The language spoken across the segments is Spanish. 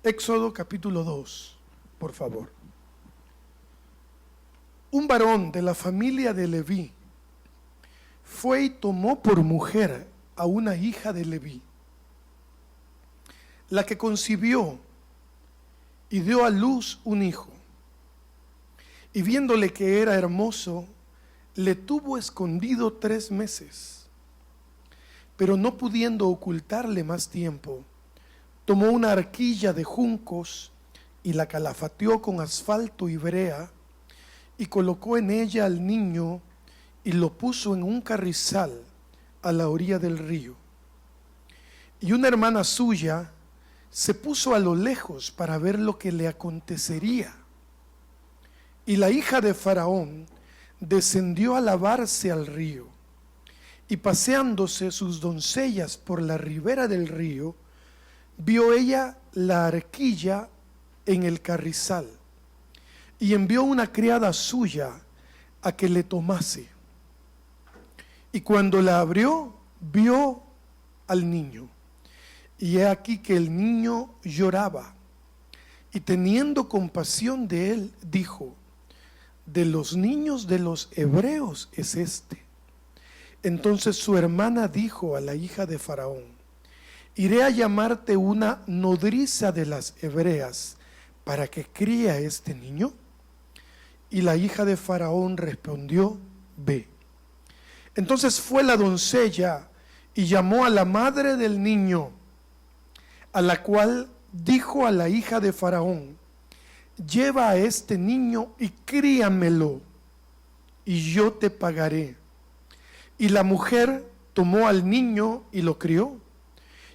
Éxodo capítulo 2, por favor. Un varón de la familia de Leví fue y tomó por mujer a una hija de Leví, la que concibió y dio a luz un hijo. Y viéndole que era hermoso, le tuvo escondido 3 meses. Pero no pudiendo ocultarle más tiempo, tomó una arquilla de juncos y la calafateó con asfalto y brea, y colocó en ella al niño y lo puso en un carrizal a la orilla del río. Y una hermana suya se puso a lo lejos para ver lo que le acontecería. Y la hija de Faraón descendió a lavarse al río, y paseándose sus doncellas por la ribera del río, vio ella la arquilla en el carrizal, y envió una criada suya a que le tomase. Y cuando la abrió, vio al niño, y he aquí que el niño lloraba, y teniendo compasión de él, dijo: de los niños de los hebreos es este. Entonces su hermana dijo a la hija de Faraón: iré a llamarte una nodriza de las hebreas para que críe a este niño. Y la hija de Faraón respondió: ve. Entonces fue la doncella y llamó a la madre del niño, a la cual dijo a la hija de Faraón: lleva a este niño y críamelo, y yo te pagaré. Y la mujer tomó al niño y lo crió.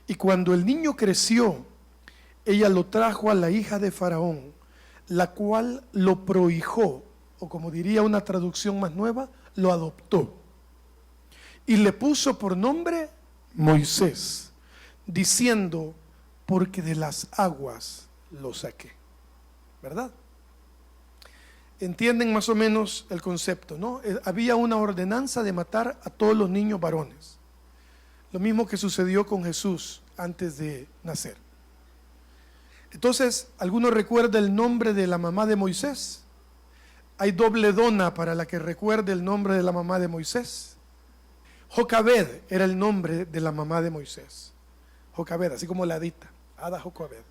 Y cuando el niño creció, ella lo trajo a la hija de Faraón, la cual lo prohijó, o como diría una traducción más nueva, lo adoptó. Y le puso por nombre Moisés, diciendo: porque de las aguas lo saqué. ¿Verdad? Entienden más o menos el concepto, ¿no? Había una ordenanza de matar a todos los niños varones. Lo mismo que sucedió con Jesús antes de nacer. Entonces, ¿alguno recuerda el nombre de la mamá de Moisés? Hay doble dona para la que recuerde el nombre de la mamá de Moisés. Jocabed era el nombre de la mamá de Moisés. Jocabed, así como la Adita, Ada Jocabed.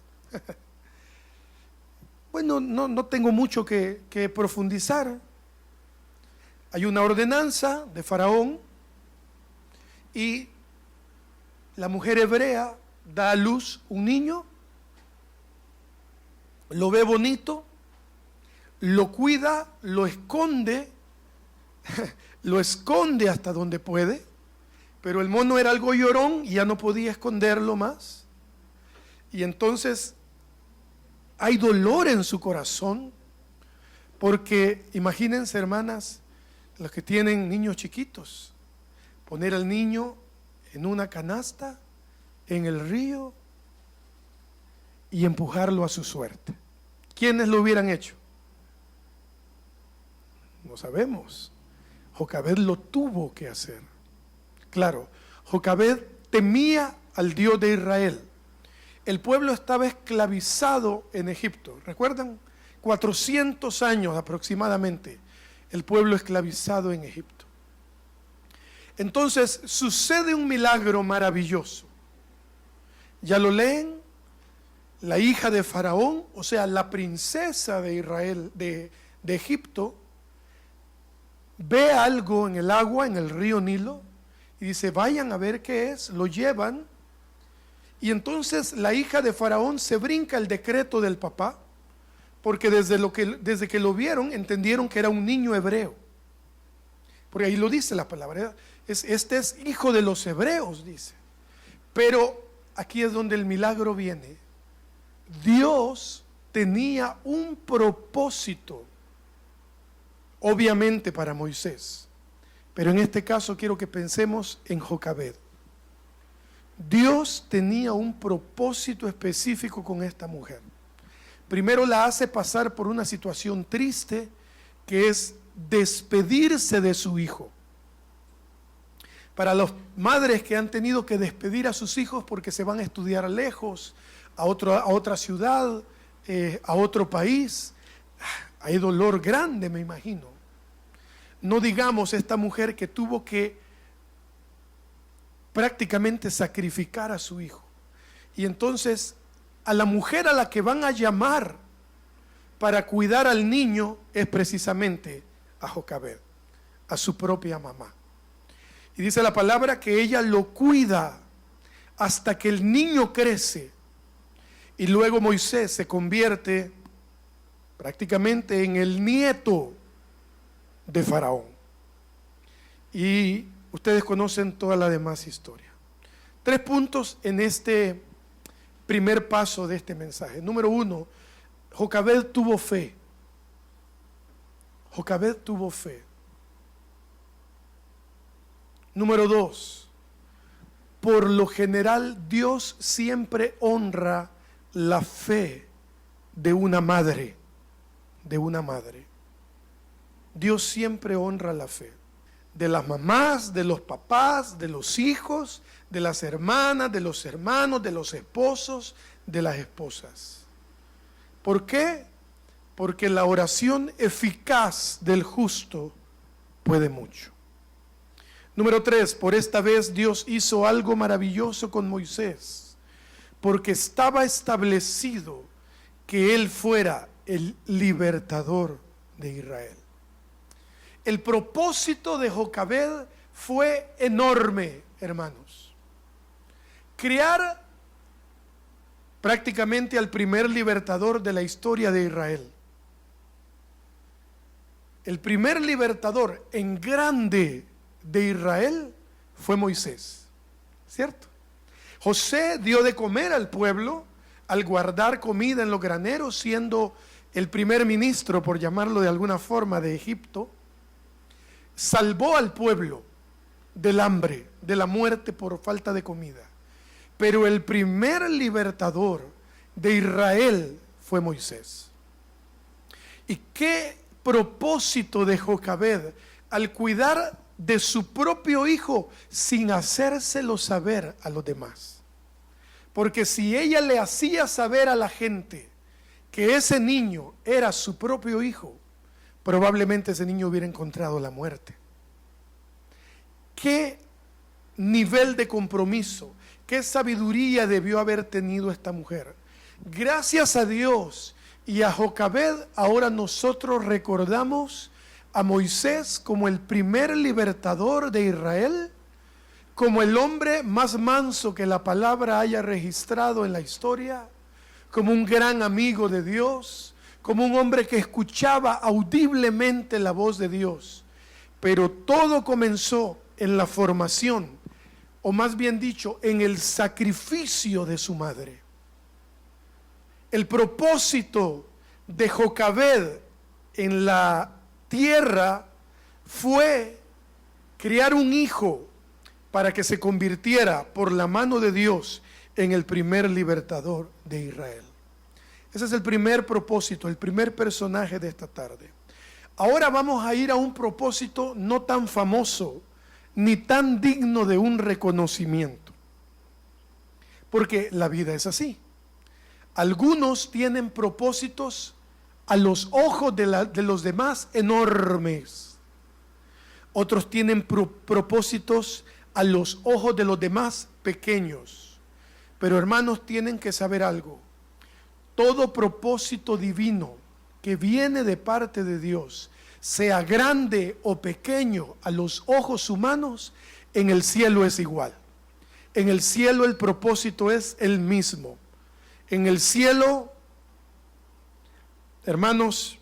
Bueno, no tengo mucho que profundizar. Hay una ordenanza de Faraón y la mujer hebrea da a luz un niño, lo ve bonito, lo cuida, lo esconde, lo esconde hasta donde puede, pero el mono era algo llorón y ya no podía esconderlo más. Y entonces hay dolor en su corazón, porque imagínense, hermanas, los que tienen niños chiquitos, poner al niño en una canasta, en el río, y empujarlo a su suerte. ¿Quiénes lo hubieran hecho? No sabemos. Jocabed lo tuvo que hacer. Claro, Jocabed temía al Dios de Israel. El pueblo estaba esclavizado en Egipto. ¿Recuerdan? 400 años aproximadamente el pueblo esclavizado en Egipto. Entonces sucede un milagro maravilloso. ¿Ya lo leen? La hija de Faraón, o sea, la princesa de Israel, de Egipto, ve algo en el agua, en el río Nilo, y dice: vayan a ver qué es. Lo llevan. Y entonces la hija de Faraón se brinca el decreto del papá, porque desde que lo vieron entendieron que era un niño hebreo. Porque ahí lo dice la palabra, este es hijo de los hebreos, dice. Pero aquí es donde el milagro viene. Dios tenía un propósito, obviamente para Moisés, pero en este caso quiero que pensemos en Jocabed. Dios tenía un propósito específico con esta mujer. Primero la hace pasar por una situación triste, que es despedirse de su hijo. Para las madres que han tenido que despedir a sus hijos porque se van a estudiar lejos, a otra ciudad, a otro país. Hay dolor grande, me imagino. No digamos esta mujer que tuvo que prácticamente sacrificar a su hijo. Y entonces a la mujer a la que van a llamar para cuidar al niño es precisamente a Jocabed, a su propia mamá. Y dice la palabra que ella lo cuida hasta que el niño crece. Y luego Moisés se convierte prácticamente en el nieto de Faraón. Y ustedes conocen toda la demás historia. 3 puntos en este primer paso de este mensaje. Número 1, Jocabed tuvo fe. Jocabed tuvo fe. Número 2, por lo general Dios siempre honra la fe de una madre. De una madre. Dios siempre honra la fe de las mamás, de los papás, de los hijos, de las hermanas, de los hermanos, de los esposos, de las esposas. ¿Por qué? Porque la oración eficaz del justo puede mucho. Número 3, por esta vez Dios hizo algo maravilloso con Moisés, porque estaba establecido que él fuera el libertador de Israel. El propósito de Jocabed fue enorme, hermanos. Crear prácticamente al primer libertador de la historia de Israel. El primer libertador en grande de Israel fue Moisés, ¿cierto? José dio de comer al pueblo al guardar comida en los graneros, siendo el primer ministro, por llamarlo de alguna forma, de Egipto. Salvó al pueblo del hambre, de la muerte por falta de comida. Pero el primer libertador de Israel fue Moisés. ¿Y qué propósito de Jocabed al cuidar de su propio hijo sin hacérselo saber a los demás? Porque si ella le hacía saber a la gente que ese niño era su propio hijo, probablemente ese niño hubiera encontrado la muerte. ¿Qué nivel de compromiso, qué sabiduría debió haber tenido esta mujer? Gracias a Dios y a Jocabed, ahora nosotros recordamos a Moisés como el primer libertador de Israel, como el hombre más manso que la palabra haya registrado en la historia, como un gran amigo de Dios, como un hombre que escuchaba audiblemente la voz de Dios. Pero todo comenzó en la formación, o más bien dicho, en el sacrificio de su madre. El propósito de Jocabed en la tierra fue criar un hijo para que se convirtiera por la mano de Dios en el primer libertador de Israel. Ese es el primer propósito, el primer personaje de esta tarde. Ahora vamos a ir a un propósito no tan famoso ni tan digno de un reconocimiento, porque la vida es así. Algunos tienen propósitos a los ojos de los demás enormes. Otros tienen propósitos a los ojos de los demás pequeños. Pero hermanos, tienen que saber algo. Todo propósito divino que viene de parte de Dios, sea grande o pequeño a los ojos humanos, en el cielo es igual. En el cielo el propósito es el mismo. En el cielo, hermanos,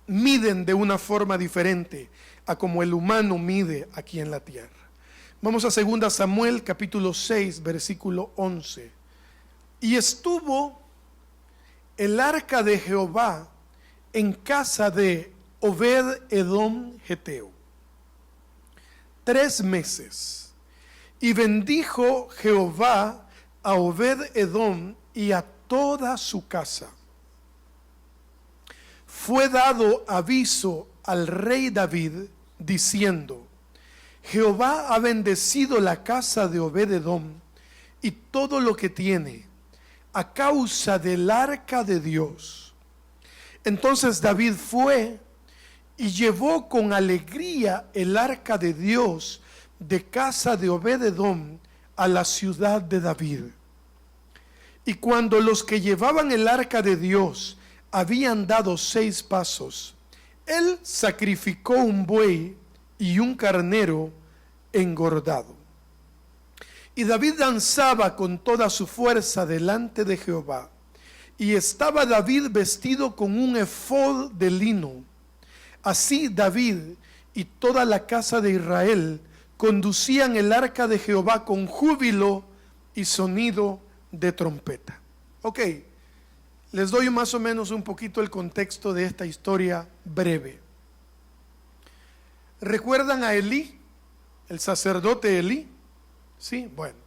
miden de una forma diferente a como el humano mide aquí en la tierra. Vamos a 2 Samuel capítulo 6 versículo 11. Y estuvo el arca de Jehová en casa de Obed-edom geteo 3 meses, y bendijo Jehová a Obed-edom y a toda su casa. Fue dado aviso al rey David diciendo: Jehová ha bendecido la casa de Obed-edom y todo lo que tiene, a causa del arca de Dios. Entonces David fue y llevó con alegría el arca de Dios de casa de Obed-edom a la ciudad de David. Y cuando los que llevaban el arca de Dios habían dado 6 pasos, él sacrificó un buey y un carnero engordado. Y David danzaba con toda su fuerza delante de Jehová. Y estaba David vestido con un efod de lino. Así David y toda la casa de Israel conducían el arca de Jehová con júbilo y sonido de trompeta. Ok, les doy más o menos un poquito el contexto de esta historia breve. ¿Recuerdan a Elí, el sacerdote Elí? Sí, bueno.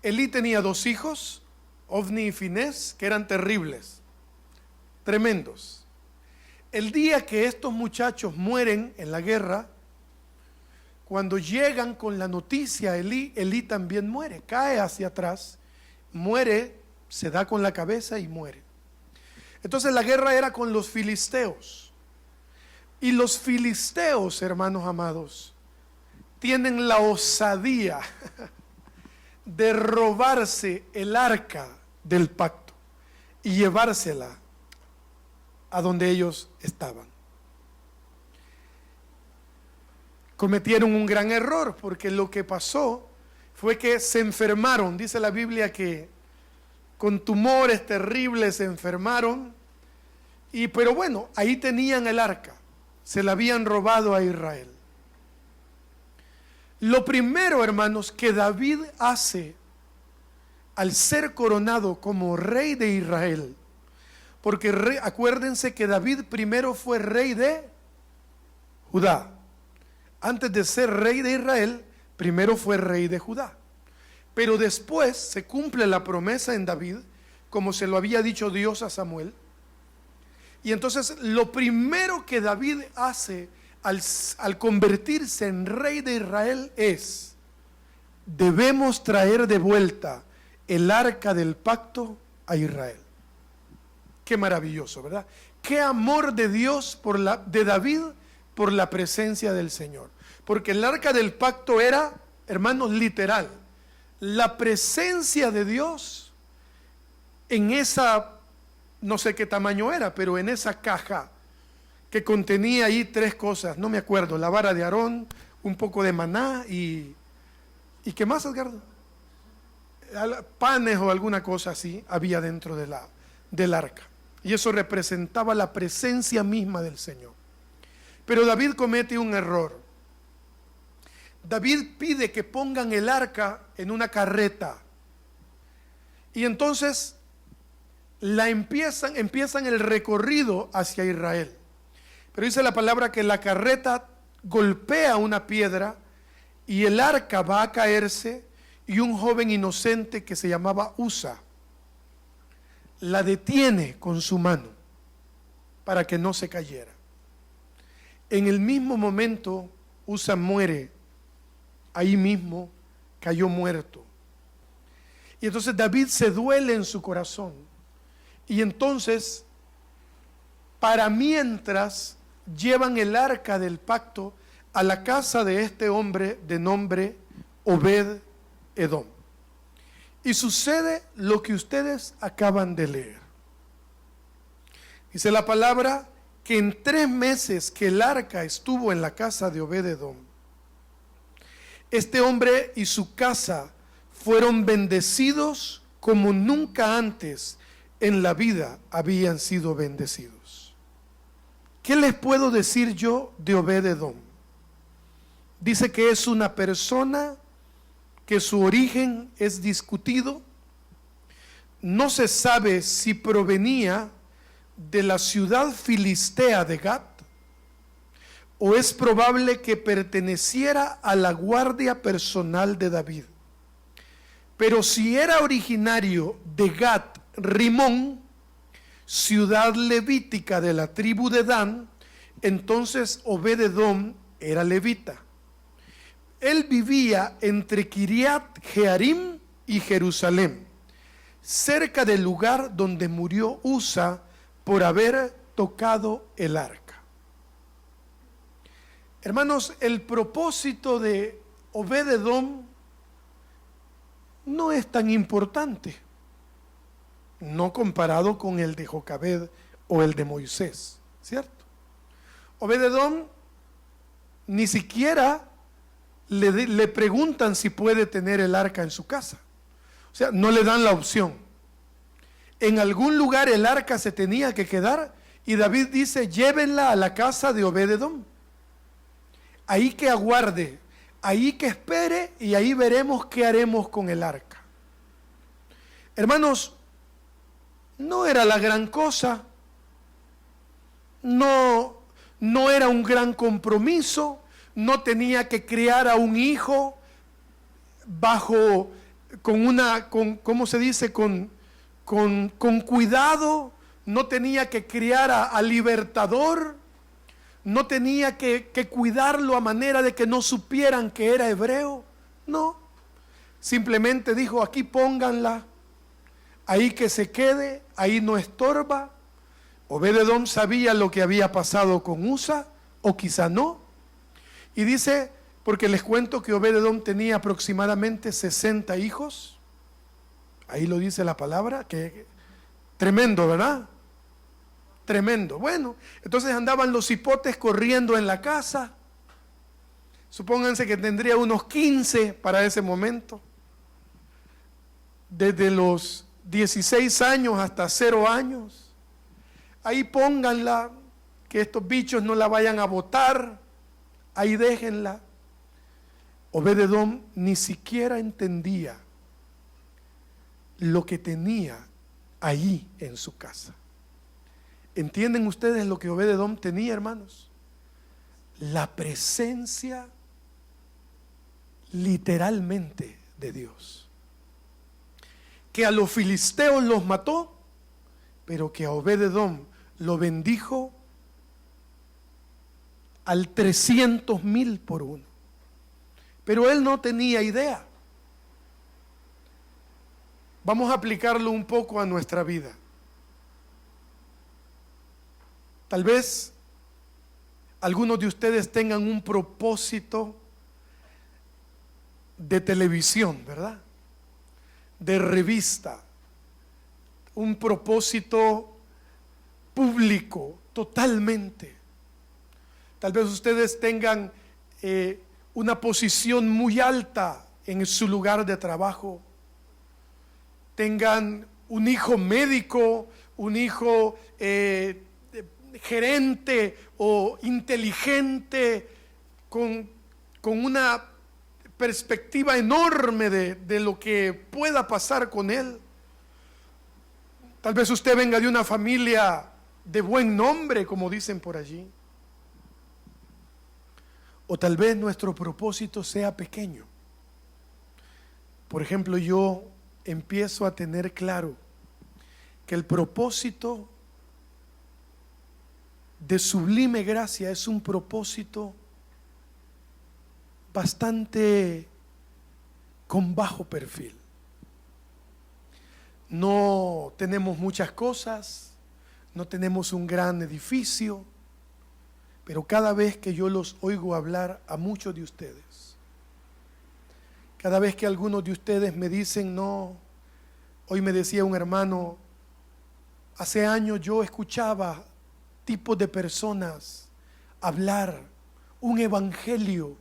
Elí tenía 2 hijos, Ofni y Finés, que eran terribles, tremendos. El día que estos muchachos mueren en la guerra, cuando llegan con la noticia a Elí, Elí también muere, cae hacia atrás, muere, se da con la cabeza y muere. Entonces la guerra era con los filisteos. Y los filisteos, hermanos amados, tienen la osadía de robarse el arca del pacto y llevársela a donde ellos estaban. Cometieron un gran error, porque lo que pasó fue que se enfermaron. Dice la Biblia que con tumores terribles se enfermaron. Pero bueno, ahí tenían el arca, se la habían robado a Israel. Lo primero, hermanos, que David hace al ser coronado como rey de Israel, porque acuérdense que David primero fue rey de Judá. Antes de ser rey de Israel, primero fue rey de Judá. Pero después se cumple la promesa en David, como se lo había dicho Dios a Samuel. Y entonces lo primero que David hace al convertirse en rey de Israel es: debemos traer de vuelta el arca del pacto a Israel. Qué maravilloso, ¿verdad? Qué amor de Dios de David por la presencia del Señor. Porque el arca del pacto era, hermanos, literal, la presencia de Dios en esa, no sé qué tamaño era, pero en esa caja que contenía ahí 3 cosas, no me acuerdo, la vara de Aarón, un poco de maná y ¿qué más, Edgardo? Panes o alguna cosa así había dentro del arca. Y eso representaba la presencia misma del Señor. Pero David comete un error. David pide que pongan el arca en una carreta. Y entonces empiezan el recorrido hacia Israel. Pero dice la palabra que la carreta golpea una piedra y el arca va a caerse, y un joven inocente que se llamaba Usa la detiene con su mano para que no se cayera. En el mismo momento Usa muere, ahí mismo cayó muerto. Y entonces David se duele en su corazón. Y entonces, para mientras, llevan el arca del pacto a la casa de este hombre de nombre Obed-edom. Y sucede lo que ustedes acaban de leer. Dice la palabra que en 3 meses que el arca estuvo en la casa de Obed-edom, este hombre y su casa fueron bendecidos como nunca antes en la vida habían sido bendecidos. ¿Qué les puedo decir yo de Obed-edom? Dice que es una persona que su origen es discutido. No se sabe si provenía de la ciudad filistea de Gat, o es probable que perteneciera a la guardia personal de David. Pero si era originario de Gat Rimón, ciudad levítica de la tribu de Dan, entonces Obed-edom era levita. Él vivía entre Kiriat Jearim y Jerusalén, cerca del lugar donde murió Usa por haber tocado el arca. Hermanos, el propósito de Obed-edom no es tan importante, no comparado con el de Jocabed o el de Moisés, ¿cierto? Obed-edom ni siquiera le preguntan si puede tener el arca en su casa. O sea, no le dan la opción. En algún lugar el arca se tenía que quedar y David dice, llévenla a la casa de Obed-edom. Ahí que aguarde, ahí que espere y ahí veremos qué haremos con el arca. Hermanos, no era la gran cosa, no era un gran compromiso, no tenía que criar a un hijo ¿cómo se dice? Con cuidado, no tenía que criar a libertador, no tenía que cuidarlo a manera de que no supieran que era hebreo, no, simplemente dijo, aquí pónganla, ahí que se quede, ahí no estorba. Obed-edom sabía lo que había pasado con Usa, o quizá no, y dice, porque les cuento que Obed-edom tenía aproximadamente 60 hijos, ahí lo dice la palabra, que tremendo, ¿verdad? Tremendo. Bueno, entonces andaban los hipotes corriendo en la casa, supónganse que tendría unos 15 para ese momento, desde los 16 años hasta 0 años, ahí pónganla, que estos bichos no la vayan a botar, ahí déjenla. Obed-edom ni siquiera entendía lo que tenía ahí en su casa. ¿Entienden ustedes lo que Obed-edom tenía, hermanos? La presencia literalmente de Dios. Que a los filisteos los mató, pero que a Obed-edom lo bendijo al 300,000 por uno. Pero él no tenía idea. Vamos a aplicarlo un poco a nuestra vida. Tal vez algunos de ustedes tengan un propósito de televisión, ¿verdad? De revista, un propósito público totalmente. Tal vez ustedes tengan una posición muy alta en su lugar de trabajo, tengan un hijo médico, un hijo gerente o inteligente, con una perspectiva enorme de lo que pueda pasar con él. Tal vez usted venga de una familia de buen nombre, como dicen por allí. O tal vez nuestro propósito sea pequeño. Por ejemplo, yo empiezo a tener claro que el propósito de Sublime Gracia es un propósito bastante con bajo perfil. No tenemos muchas cosas, no tenemos un gran edificio, pero cada vez que yo los oigo hablar a muchos de ustedes, cada vez que algunos de ustedes me dicen, no, hoy me decía un hermano, hace años yo escuchaba tipos de personas hablar un evangelio,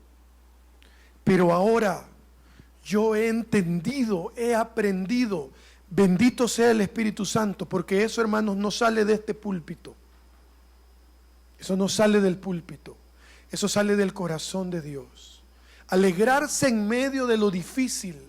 pero ahora yo he entendido, he aprendido, bendito sea el Espíritu Santo, porque eso, hermanos, no sale de este púlpito. Eso no sale del púlpito, eso sale del corazón de Dios. Alegrarse en medio de lo difícil,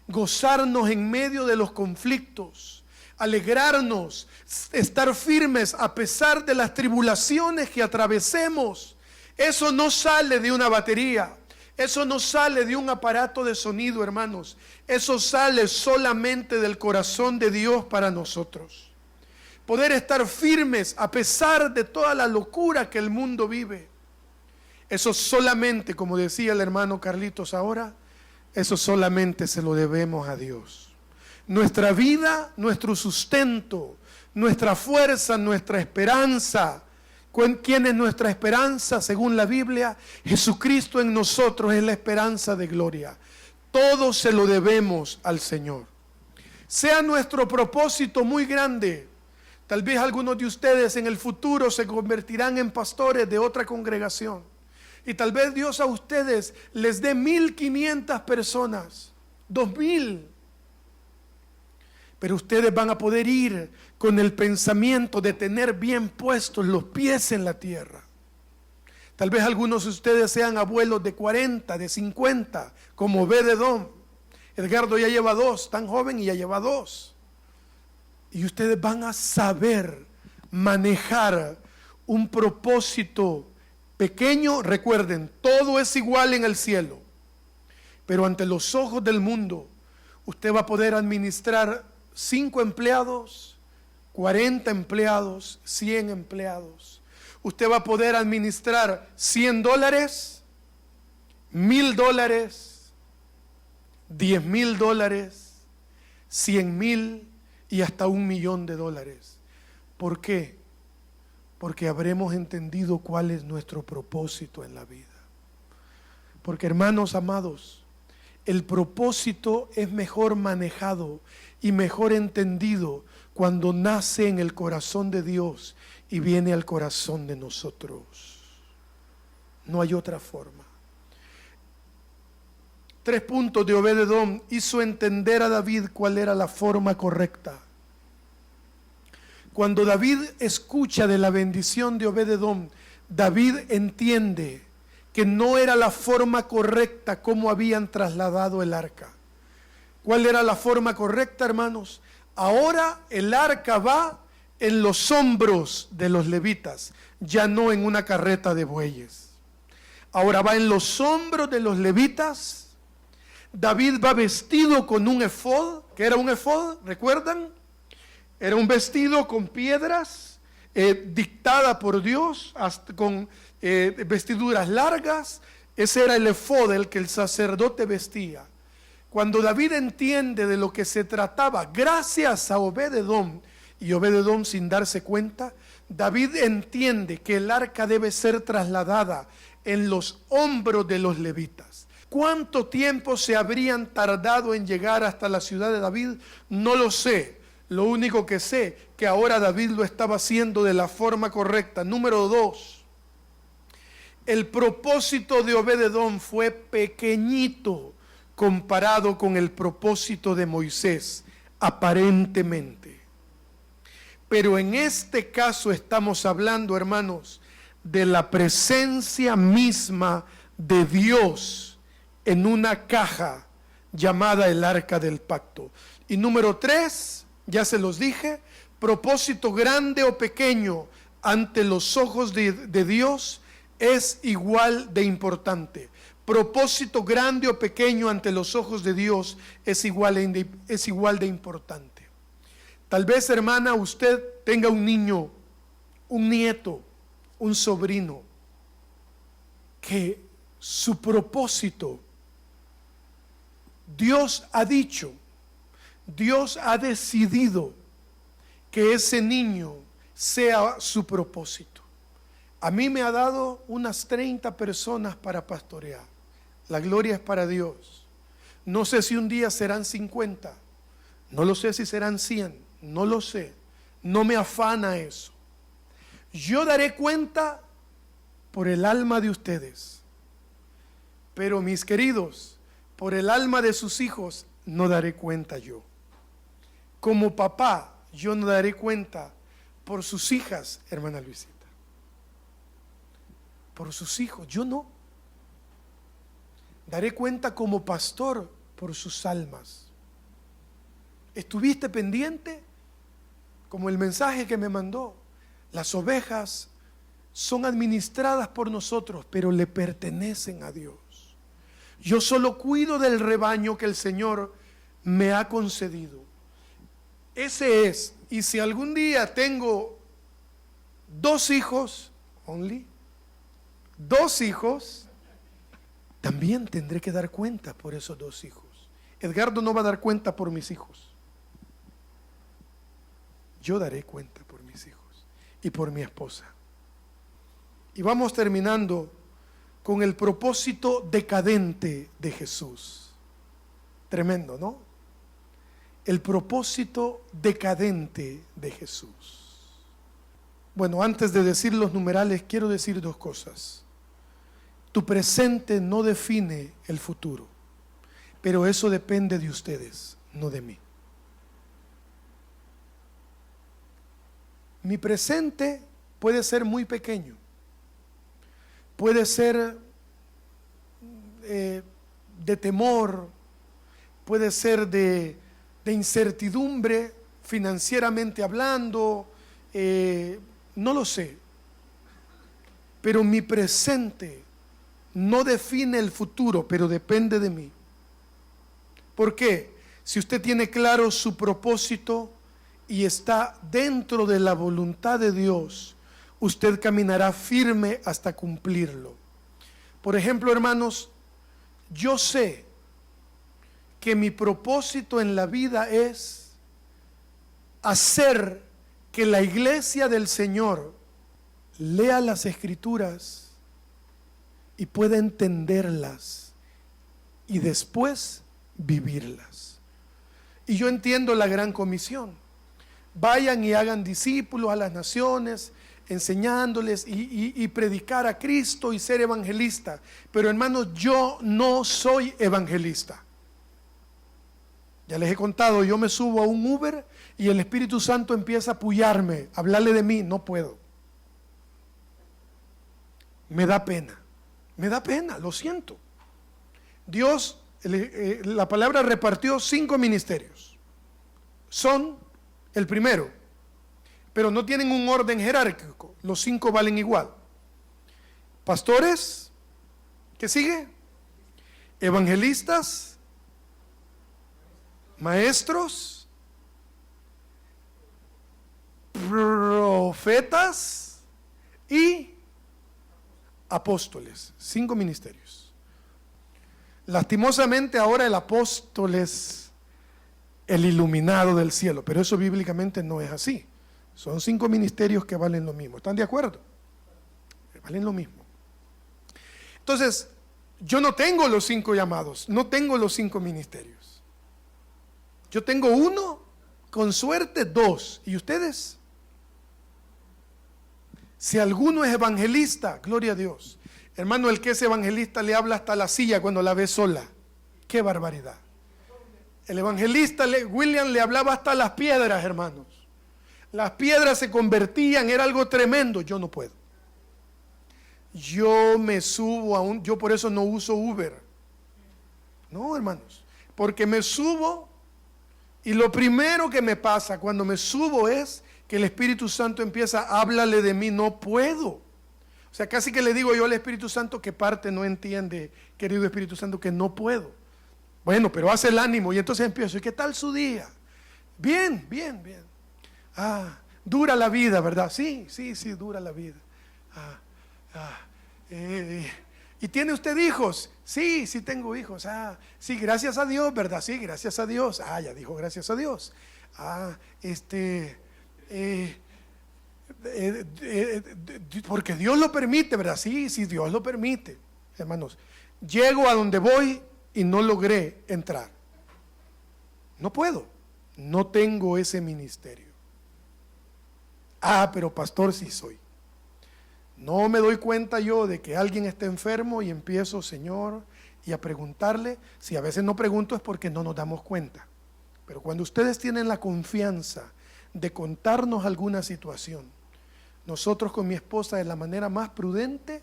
gozarnos en medio de los conflictos, alegrarnos, estar firmes a pesar de las tribulaciones que atravesemos. Eso no sale de una batería, eso no sale de un aparato de sonido, hermanos. Eso sale solamente del corazón de Dios para nosotros. Poder estar firmes a pesar de toda la locura que el mundo vive. Eso solamente, como decía el hermano Carlitos ahora, eso solamente se lo debemos a Dios. nuestra vida, nuestro sustento, nuestra fuerza, nuestra esperanza. ¿Quién es nuestra esperanza? Según la Biblia, Jesucristo en nosotros es la esperanza de gloria. Todo se lo debemos al Señor. Sea nuestro propósito muy grande. Tal vez algunos de ustedes en el futuro se convertirán en pastores de otra congregación. Y tal vez Dios a ustedes les dé 1,500 personas, 2,000. Pero ustedes van a poder ir con el pensamiento de tener bien puestos los pies en la tierra. Tal vez algunos de ustedes sean abuelos de 40, de 50, como Obed-Edom. Edgardo ya lleva 2, tan joven y ya lleva 2. Y ustedes van a saber manejar un propósito pequeño. Recuerden, todo es igual en el cielo. Pero ante los ojos del mundo, usted va a poder administrar 5 empleados, 40 empleados, 100 empleados. Usted va a poder administrar $100, $1,000, $10,000, $100,000 y hasta $1,000,000. ¿Por qué? Porque habremos entendido cuál es nuestro propósito en la vida. Porque, hermanos amados, el propósito es mejor manejado y mejor entendido cuando nace en el corazón de Dios y viene al corazón de nosotros. No hay otra forma. 3 puntos de Obed-Edom. Hizo entender a David cuál era la forma correcta. Cuando David escucha de la bendición de Obed-Edom, David entiende que no era la forma correcta como habían trasladado el arca. ¿Cuál era la forma correcta, hermanos? Ahora el arca va en los hombros de los levitas, ya no en una carreta de bueyes. Ahora va en los hombros de los levitas. David va vestido con un efod. ¿Qué era un efod? ¿Recuerdan? Era un vestido con piedras, dictada por Dios, hasta con vestiduras largas. Ese era el efod, el que el sacerdote vestía. Cuando David entiende de lo que se trataba, gracias a Obed-Edom, y Obed-Edom sin darse cuenta, David entiende que el arca debe ser trasladada en los hombros de los levitas. ¿Cuánto tiempo se habrían tardado en llegar hasta la ciudad de David? No lo sé. Lo único que sé, que ahora David lo estaba haciendo de la forma correcta. Número 2, el propósito de Obed-Edom fue pequeñito comparado con el propósito de Moisés, aparentemente. Pero en este caso estamos hablando, hermanos, de la presencia misma de Dios en una caja llamada el Arca del Pacto. Y número 3, ya se los dije, propósito grande o pequeño ante los ojos de Dios es igual de importante. Propósito grande o pequeño ante los ojos de Dios es igual de importante. Tal vez, hermana, usted tenga un niño, un nieto, un sobrino, que su propósito, Dios ha dicho, Dios ha decidido que ese niño sea su propósito. A mí me ha dado unas 30 personas para pastorear. La gloria es para Dios. No sé si un día serán 50, no lo sé si serán 100, no lo sé. No me afana eso. Yo daré cuenta por el alma de ustedes. Pero mis queridos, por el alma de sus hijos no daré cuenta yo. Como papá, yo no daré cuenta por sus hijas, hermana Luisita. Por sus hijos, yo no. Daré cuenta como pastor por sus almas. ¿Estuviste pendiente? Como el mensaje que me mandó. Las ovejas son administradas por nosotros, pero le pertenecen a Dios. Yo solo cuido del rebaño que el Señor me ha concedido. Ese es. Y si algún día tengo 2 hijos, only 2 hijos, también tendré que dar cuenta por esos 2 hijos. Edgardo no va a dar cuenta por mis hijos. yo daré cuenta por mis hijos y por mi esposa. Y vamos terminando con el propósito decadente de Jesús. Tremendo, ¿no? El propósito decadente de Jesús. Bueno, antes de decir los numerales, quiero decir dos cosas. Tu presente no define el futuro, pero eso depende de ustedes, no de mí. Mi presente puede ser muy pequeño, puede ser de temor, puede ser de incertidumbre financieramente hablando, no lo sé, pero mi presente no define el futuro, pero depende de mí. ¿Por qué? Si usted tiene claro su propósito y está dentro de la voluntad de Dios, usted caminará firme hasta cumplirlo. Por ejemplo, hermanos, yo sé que mi propósito en la vida es hacer que la iglesia del Señor lea las Escrituras y pueda entenderlas y después vivirlas. Y yo entiendo la gran comisión: vayan y hagan discípulos a las naciones, enseñándoles y predicar a Cristo y ser evangelista. Pero hermanos, yo no soy evangelista. Ya les he contado, yo me subo a un Uber y el Espíritu Santo empieza a apoyarme, a hablarle de mí, no puedo. Me da pena, lo siento. Dios, la palabra repartió 5 ministerios. Son el primero, pero no tienen un orden jerárquico, los 5 valen igual. Pastores, ¿qué sigue? Evangelistas, maestros, profetas y apóstoles. 5 ministerios. Lastimosamente ahora el apóstol es el iluminado del cielo, pero eso bíblicamente no es así. Son 5 ministerios que valen lo mismo. ¿Están de acuerdo? Valen lo mismo. Entonces, yo no tengo los 5 llamados, no tengo los 5 ministerios. Yo tengo 1, con suerte 2. ¿Y ustedes? Si alguno es evangelista, gloria a Dios. Hermano, el que es evangelista le habla hasta la silla cuando la ve sola. ¡Qué barbaridad! El evangelista William le hablaba hasta las piedras, hermanos. Las piedras se convertían, era algo tremendo. Yo no puedo. Yo me subo yo por eso no uso Uber. No, hermanos, porque me subo y lo primero que me pasa cuando me subo es que el Espíritu Santo empieza a hablarle de mí. No puedo. O sea, casi que le digo yo al Espíritu Santo: ¿qué parte no entiende, querido Espíritu Santo, que no puedo? Bueno, pero hace el ánimo y entonces empiezo. ¿Y qué tal su día? Bien, bien, bien. Dura la vida, ¿verdad? Sí, dura la vida. ¿Y tiene usted hijos? Sí, tengo hijos. Sí, gracias a Dios, ¿verdad? Sí, gracias a Dios. Ya dijo gracias a Dios. Porque Dios lo permite, ¿verdad? Sí, Dios lo permite. Hermanos, llego a donde voy y no logré entrar. No puedo, no tengo ese ministerio. Pero pastor, sí soy. No me doy cuenta yo de que alguien está enfermo y empiezo, Señor, y a preguntarle. Si a veces no pregunto es porque no nos damos cuenta. Pero cuando ustedes tienen la confianza de contarnos alguna situación, nosotros con mi esposa, de la manera más prudente,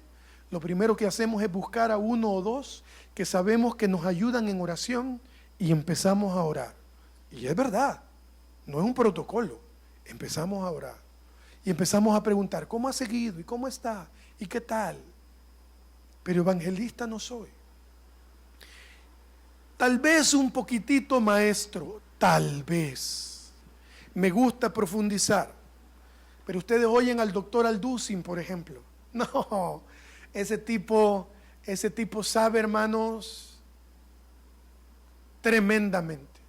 lo primero que hacemos es buscar a 1 o 2 que sabemos que nos ayudan en oración y empezamos a orar. Y es verdad, no es un protocolo. Empezamos a orar y empezamos a preguntar: ¿cómo ha seguido? ¿Y cómo está? ¿Y qué tal? Pero evangelista no soy. Tal vez un poquitito maestro, tal vez. Me gusta profundizar. Pero ustedes oyen al doctor Alducin, por ejemplo. No, ese tipo sabe, hermanos, tremendamente.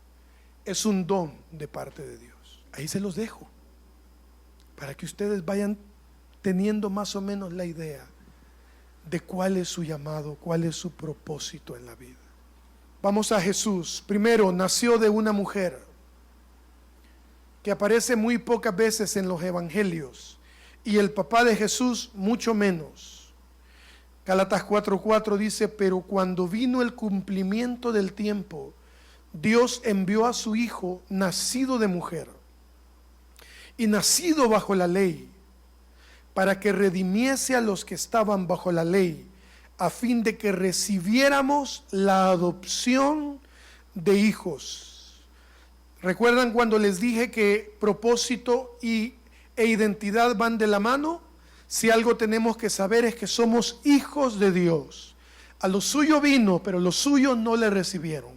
Es un don de parte de Dios. Ahí se los dejo. para que ustedes vayan teniendo más o menos la idea de cuál es su llamado, cuál es su propósito en la vida. Vamos a Jesús. Primero, nació de una mujer que aparece muy pocas veces en los evangelios, y el papá de Jesús mucho menos. Gálatas 4:4 dice: pero cuando vino el cumplimiento del tiempo, Dios envió a su Hijo, nacido de mujer y nacido bajo la ley, para que redimiese a los que estaban bajo la ley, a fin de que recibiéramos la adopción de hijos. ¿Recuerdan cuando les dije que propósito e identidad van de la mano? Si algo tenemos que saber es que somos hijos de Dios. A los suyos vino, pero los suyos no le recibieron.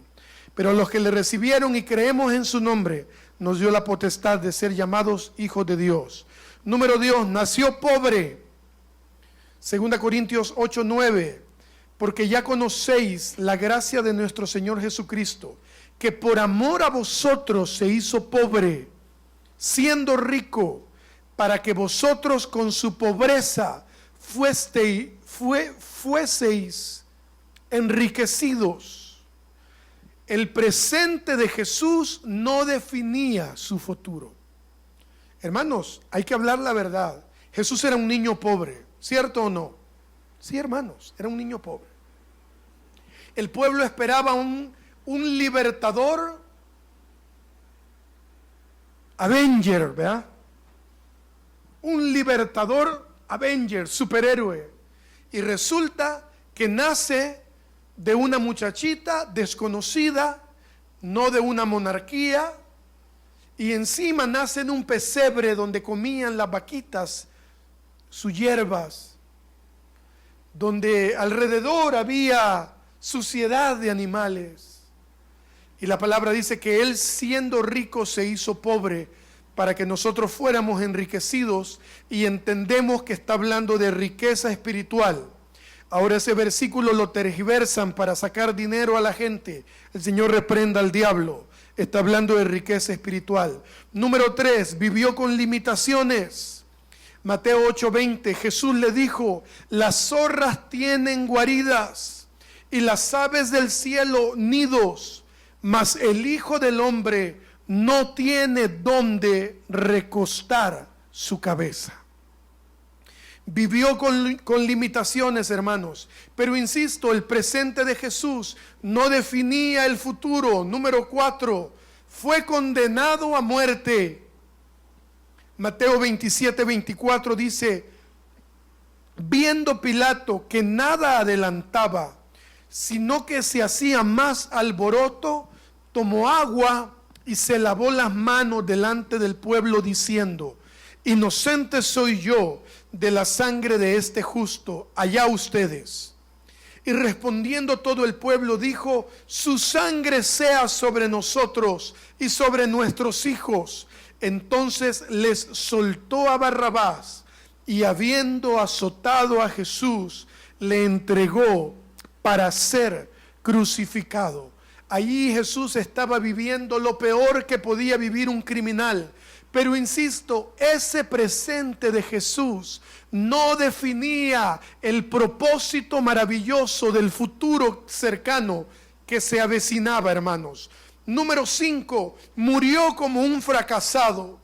Pero a los que le recibieron y creemos en su nombre, nos dio la potestad de ser llamados hijos de Dios. Número 2, nació pobre. 2 Corintios 8:9, porque ya conocéis la gracia de nuestro Señor Jesucristo, que por amor a vosotros se hizo pobre, siendo rico, para que vosotros con su pobreza fueseis enriquecidos. El presente de Jesús no definía su futuro. Hermanos, hay que hablar la verdad. Jesús era un niño pobre, ¿cierto o no? Sí, hermanos, era un niño pobre. El pueblo esperaba un libertador, Avenger, ¿verdad? Un libertador, Avenger, superhéroe. Y resulta que nace de una muchachita desconocida, no de una monarquía, y encima nace en un pesebre donde comían las vaquitas sus hierbas, donde alrededor había suciedad de animales. Y la palabra dice que él, siendo rico, se hizo pobre para que nosotros fuéramos enriquecidos, y entendemos que está hablando de riqueza espiritual. Ahora ese versículo lo tergiversan para sacar dinero a la gente. El Señor reprenda al diablo. Está hablando de riqueza espiritual. Número 3, vivió con limitaciones. Mateo 8:20, Jesús le dijo: las zorras tienen guaridas y las aves del cielo nidos, mas el Hijo del Hombre no tiene dónde recostar su cabeza. Vivió con limitaciones, hermanos, pero insisto, el presente de Jesús no definía el futuro. Número 4, fue condenado a muerte. Mateo 27:24 dice: viendo Pilato que nada adelantaba, sino que se hacía más alboroto, tomó agua y se lavó las manos delante del pueblo, diciendo: inocente soy yo de la sangre de este justo, allá ustedes. Y respondiendo todo el pueblo dijo: su sangre sea sobre nosotros y sobre nuestros hijos. Entonces les soltó a Barrabás, y habiendo azotado a Jesús, le entregó para ser crucificado. Allí Jesús estaba viviendo lo peor que podía vivir un criminal. Pero insisto, ese presente de Jesús no definía el propósito maravilloso del futuro cercano que se avecinaba, hermanos. Número 5, murió como un fracasado.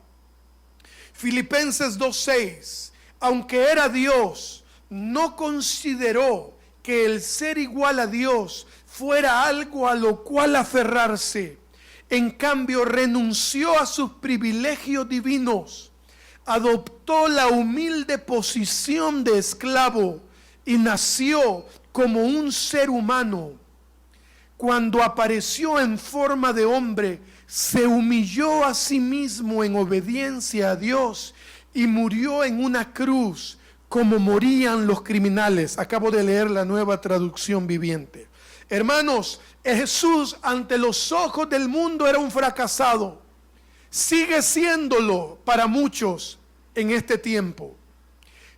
Filipenses 2:6, aunque era Dios, no consideró que el ser igual a Dios fuera algo a lo cual aferrarse. En cambio, renunció a sus privilegios divinos, adoptó la humilde posición de esclavo y nació como un ser humano. Cuando apareció en forma de hombre, se humilló a sí mismo en obediencia a Dios y murió en una cruz como morían los criminales. Acabo de leer la Nueva Traducción Viviente. Hermanos, Jesús ante los ojos del mundo era un fracasado. Sigue siéndolo para muchos en este tiempo.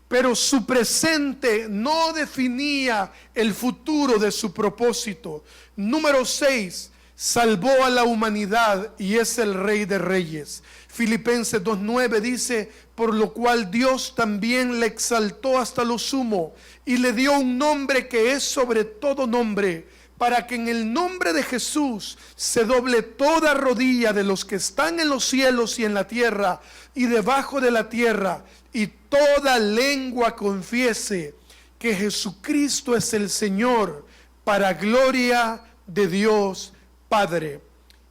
Pero su presente no definía el futuro de su propósito. Número 6, salvó a la humanidad y es el Rey de Reyes. Filipenses 2:9 dice: por lo cual Dios también le exaltó hasta lo sumo y le dio un nombre que es sobre todo nombre, para que en el nombre de Jesús se doble toda rodilla de los que están en los cielos y en la tierra y debajo de la tierra, y toda lengua confiese que Jesucristo es el Señor, para gloria de Dios Padre.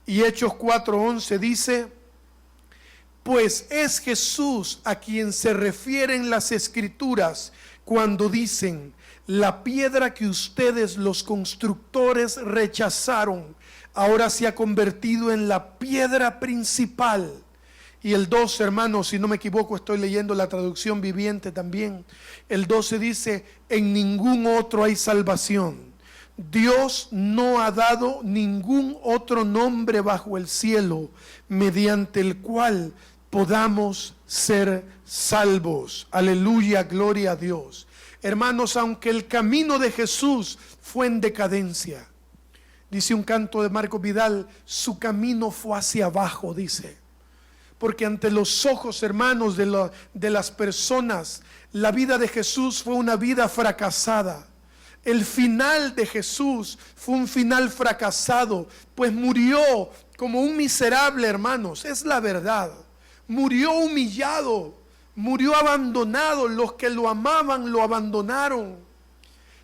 Y Hechos 4:11 dice: pues es Jesús a quien se refieren las Escrituras cuando dicen: la piedra que ustedes los constructores rechazaron, ahora se ha convertido en la piedra principal. Y el 12, hermanos, si no me equivoco, estoy leyendo la traducción viviente también. El 12 dice: en ningún otro hay salvación. Dios no ha dado ningún otro nombre bajo el cielo mediante el cual podamos ser salvos. Aleluya, gloria a Dios. Hermanos, aunque el camino de Jesús fue en decadencia, dice un canto de Marcos Vidal, su camino fue hacia abajo, dice. Porque ante los ojos, hermanos, de las personas, la vida de Jesús fue una vida fracasada. El final de Jesús fue un final fracasado, pues murió como un miserable, hermanos, es la verdad. Murió humillado, murió abandonado. Los que lo amaban lo abandonaron.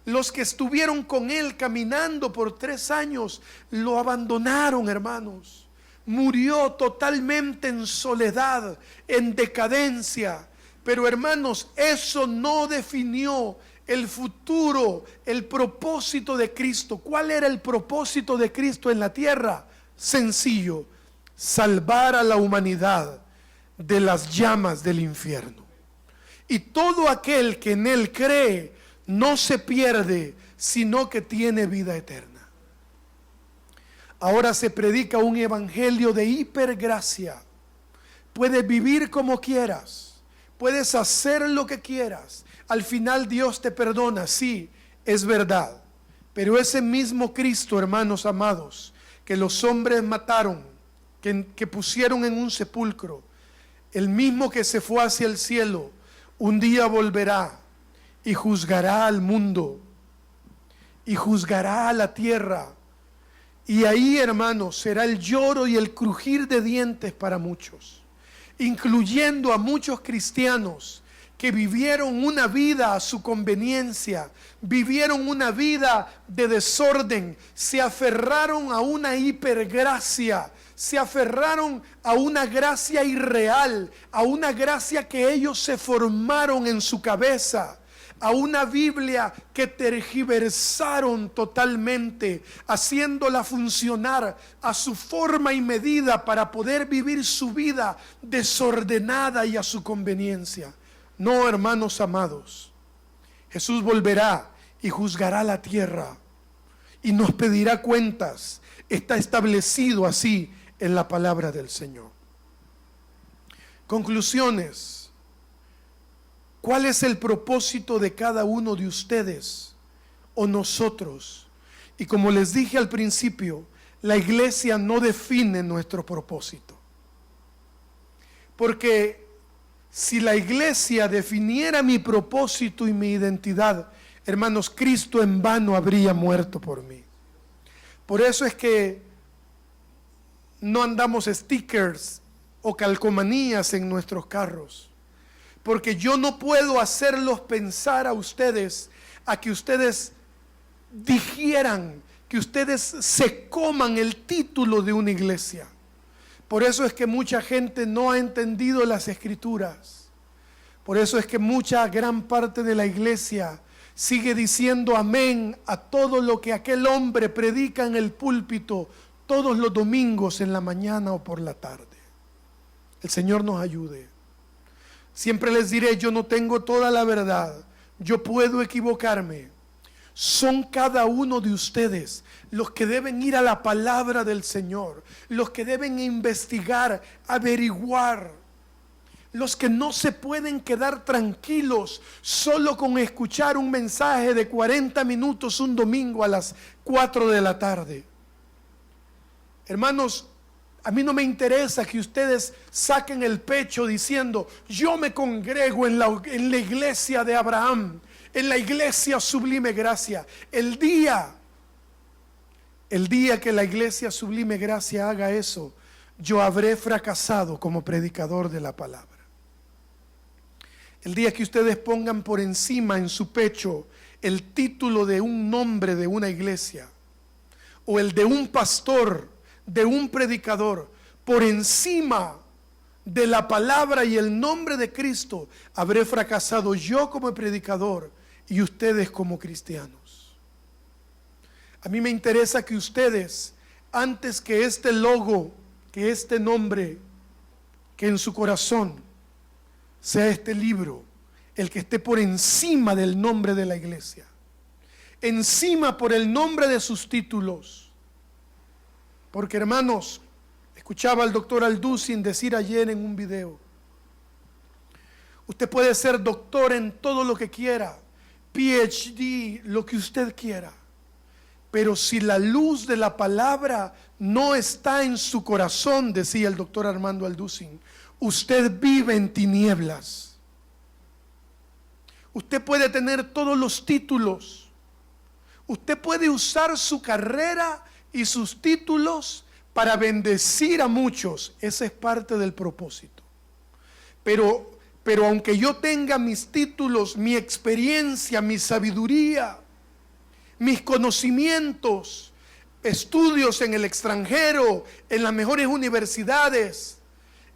Los que estuvieron con él caminando por 3 años lo abandonaron, hermanos. Murió totalmente en soledad, en decadencia. Pero, hermanos, eso no definió el futuro, el propósito de Cristo. ¿Cuál era el propósito de Cristo en la tierra? Sencillo: salvar a la humanidad de las llamas del infierno. Y todo aquel que en él cree no se pierde, sino que tiene vida eterna. Ahora se predica un evangelio de hipergracia. Puedes vivir como quieras, puedes hacer lo que quieras. Al final Dios te perdona, sí, es verdad. Pero ese mismo Cristo, hermanos amados, que los hombres mataron, que pusieron en un sepulcro, el mismo que se fue hacia el cielo, un día volverá y juzgará al mundo y juzgará a la tierra. Y ahí, hermanos, será el lloro y el crujir de dientes para muchos, incluyendo a muchos cristianos que vivieron una vida a su conveniencia, vivieron una vida de desorden, se aferraron a una hipergracia, se aferraron a una gracia irreal, a una gracia que ellos se formaron en su cabeza, a una Biblia que tergiversaron totalmente, haciéndola funcionar a su forma y medida para poder vivir su vida desordenada y a su conveniencia. No, hermanos amados, Jesús volverá y juzgará la tierra y nos pedirá cuentas. Está establecido así en la palabra del Señor. Conclusiones. ¿Cuál es el propósito de cada uno de ustedes o nosotros? Y como les dije al principio, la iglesia no define nuestro propósito. Porque si la iglesia definiera mi propósito y mi identidad, hermanos, Cristo en vano habría muerto por mí. Por eso es que no andamos stickers o calcomanías en nuestros carros. Porque yo no puedo hacerlos pensar a ustedes, a que ustedes digieran, que ustedes se coman el título de una iglesia. Por eso es que mucha gente no ha entendido las Escrituras. Por eso es que gran parte de la iglesia sigue diciendo amén a todo lo que aquel hombre predica en el púlpito todos los domingos en la mañana o por la tarde. El Señor nos ayude. Siempre les diré, yo no tengo toda la verdad, yo puedo equivocarme. Son cada uno de ustedes los que deben ir a la palabra del Señor, los que deben investigar, averiguar, los que no se pueden quedar tranquilos solo con escuchar un mensaje de 40 minutos un domingo a las 4 de la tarde. Hermanos, A mí no me interesa que ustedes saquen el pecho diciendo: yo me congrego en la iglesia de Abraham, en la iglesia Sublime Gracia. El día que la iglesia Sublime Gracia haga eso, yo habré fracasado como predicador de la palabra. El día que ustedes pongan por encima en su pecho el título de un nombre de una iglesia, o el de un pastor, de un predicador, por encima de la palabra y el nombre de Cristo, habré fracasado yo como predicador y ustedes como cristianos. A mí me interesa que ustedes, antes que este logo, que este nombre, que en su corazón sea este libro, el que esté por encima del nombre de la iglesia, encima por el nombre de sus títulos. Porque, hermanos, escuchaba al doctor Alducin decir ayer en un video: usted puede ser doctor en todo lo que quiera, PhD, lo que usted quiera, pero si la luz de la palabra no está en su corazón, decía el doctor Armando Alducin, usted vive en tinieblas. Usted puede tener todos los títulos, usted puede usar su carrera y sus títulos para bendecir a muchos. Esa es parte del propósito. Pero aunque yo tenga mis títulos, mi experiencia, mi sabiduría, mis conocimientos, estudios en el extranjero, en las mejores universidades,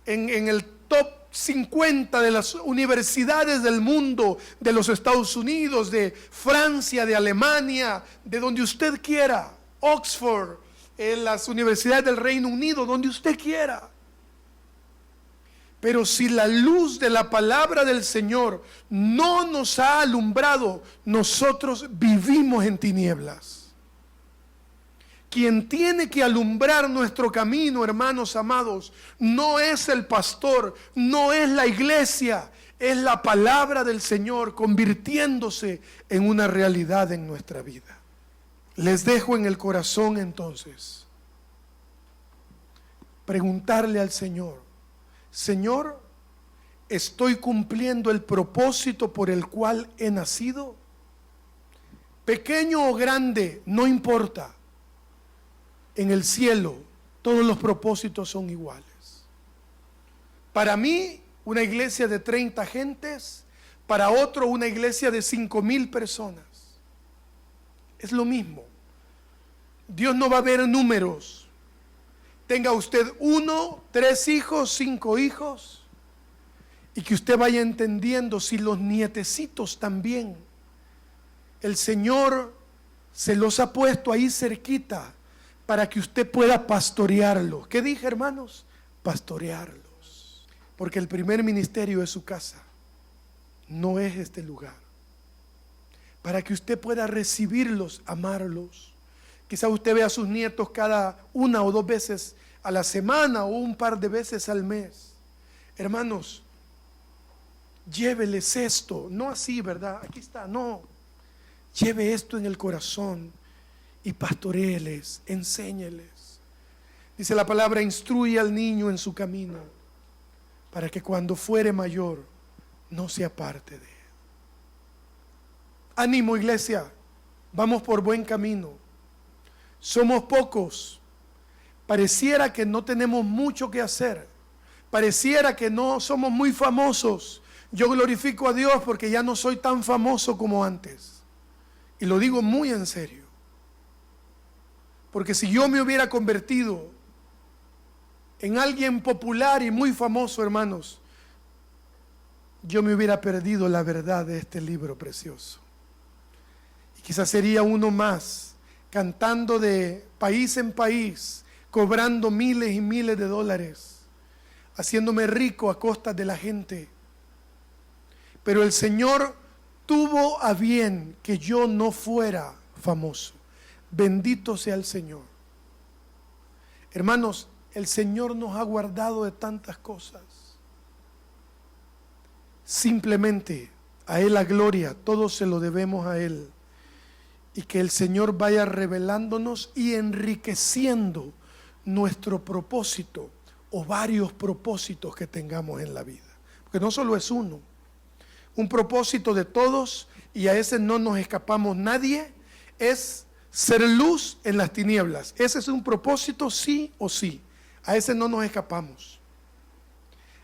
en el top 50 de las universidades del mundo, de los Estados Unidos, de Francia, de Alemania, de donde usted quiera, Oxford, en las universidades del Reino Unido, donde usted quiera. Pero si la luz de la palabra del Señor no nos ha alumbrado, nosotros vivimos en tinieblas. Quien tiene que alumbrar nuestro camino, hermanos amados, no es el pastor, no es la iglesia, es la palabra del Señor convirtiéndose en una realidad en nuestra vida. Les dejo en el corazón entonces preguntarle al Señor: Señor, ¿estoy cumpliendo el propósito por el cual he nacido? Pequeño o grande, no importa. En el cielo todos los propósitos son iguales. Para mí, una iglesia de 30 gentes, para otro una iglesia de 5,000 personas. Es lo mismo. Dios no va a ver números. Tenga usted 1, 3 hijos, 5 hijos, y que usted vaya entendiendo si los nietecitos también, el Señor se los ha puesto ahí cerquita para que usted pueda pastorearlos. ¿Qué dije, hermanos? Pastorearlos. Porque el primer ministerio es su casa, no es este lugar. Para que usted pueda recibirlos, amarlos. Quizá usted vea a sus nietos cada 1 o 2 veces a la semana o un par de veces al mes. Hermanos, lléveles esto, no así, ¿verdad? Aquí está, no. Lleve esto en el corazón y pastoréeles, enséñeles. Dice la palabra: instruye al niño en su camino, para que cuando fuere mayor no se aparte de él. Ánimo, iglesia, vamos por buen camino. Somos pocos. Pareciera que no tenemos mucho que hacer. Pareciera que no somos muy famosos. Yo glorifico a Dios porque ya no soy tan famoso como antes. Y lo digo muy en serio. Porque si yo me hubiera convertido en alguien popular y muy famoso, hermanos, yo me hubiera perdido la verdad de este libro precioso. Y quizás sería uno más, cantando de país en país, cobrando miles y miles de dólares, haciéndome rico a costa de la gente. Pero el Señor tuvo a bien que yo no fuera famoso. Bendito sea el Señor. Hermanos, el Señor nos ha guardado de tantas cosas. Simplemente a Él la gloria, todo se lo debemos a Él. Y que el Señor vaya revelándonos y enriqueciendo nuestro propósito o varios propósitos que tengamos en la vida. Porque no solo es uno, un propósito de todos, y a ese no nos escapamos nadie, es ser luz en las tinieblas. Ese es un propósito sí o sí, a ese no nos escapamos.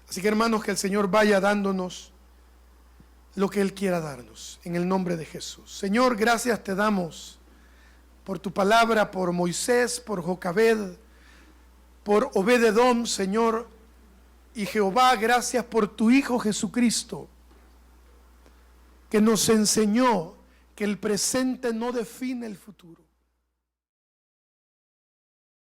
Así que hermanos, que el Señor vaya dándonos lo que Él quiera darnos, en el nombre de Jesús. Señor, gracias te damos por tu palabra, por Moisés, por Jocabed, por Obed-edom, Señor. Y Jehová, gracias por tu Hijo Jesucristo, que nos enseñó que el presente no define el futuro.